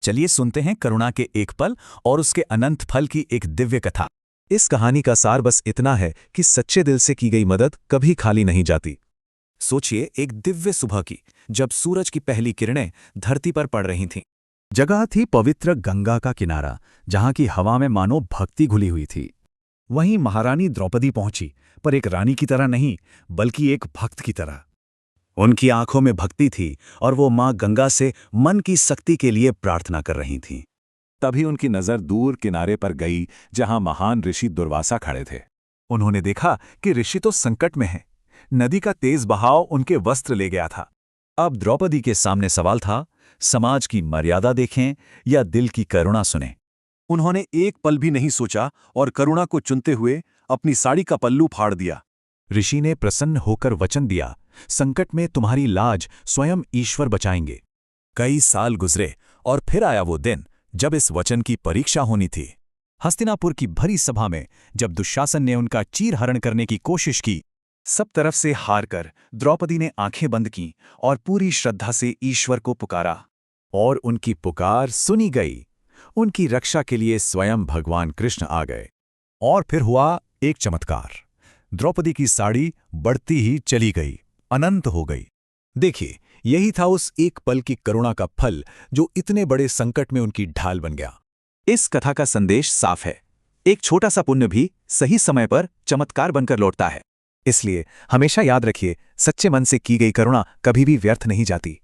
चलिए सुनते हैं करुणा के एक पल और उसके अनंत फल की एक दिव्य कथा। इस कहानी का सार बस इतना है कि सच्चे दिल से की गई मदद कभी खाली नहीं जाती। सोचिए एक दिव्य सुबह की, जब सूरज की पहली किरणें धरती पर पड़ रही थीं। जगह थी पवित्र गंगा का किनारा, जहां की हवा में मानो भक्ति घुली हुई थी। वहीं महारानी द्रौपदी पहुंची, पर एक रानी की तरह नहीं, बल्कि एक भक्त की तरह। उनकी आंखों में भक्ति थी और वो मां गंगा से मन की शक्ति के लिए प्रार्थना कर रही थीं। तभी उनकी नजर दूर किनारे पर गई, जहां महान ऋषि दुर्वासा खड़े थे। उन्होंने देखा कि ऋषि तो संकट में हैं। नदी का तेज बहाव उनके वस्त्र ले गया था। अब द्रौपदी के सामने सवाल था, समाज की मर्यादा देखें या दिल की करुणा सुनें। उन्होंने एक पल भी नहीं सोचा और करुणा को चुनते हुए अपनी साड़ी का पल्लू फाड़ दिया। ऋषि ने प्रसन्न होकर वचन दिया, संकट में तुम्हारी लाज स्वयं ईश्वर बचाएंगे। कई साल गुजरे और फिर आया वो दिन जब इस वचन की परीक्षा होनी थी। हस्तिनापुर की भरी सभा में जब दुशासन ने उनका चीरहरण करने की कोशिश की, सब तरफ से हार कर द्रौपदी ने आंखें बंद की और पूरी श्रद्धा से ईश्वर को पुकारा। और उनकी पुकार सुनी गई। उनकी रक्षा के लिए स्वयं भगवान कृष्ण आ गए। और फिर हुआ एक चमत्कार। द्रौपदी की साड़ी बढ़ती ही चली गई, अनंत हो गई। देखिए, यही था उस एक पल की करुणा का फल जो इतने बड़े संकट में उनकी ढाल बन गया। इस कथा का संदेश साफ है, एक छोटा सा पुण्य भी सही समय पर चमत्कार बनकर लौटता है। इसलिए हमेशा याद रखिए, सच्चे मन से की गई करुणा कभी भी व्यर्थ नहीं जाती।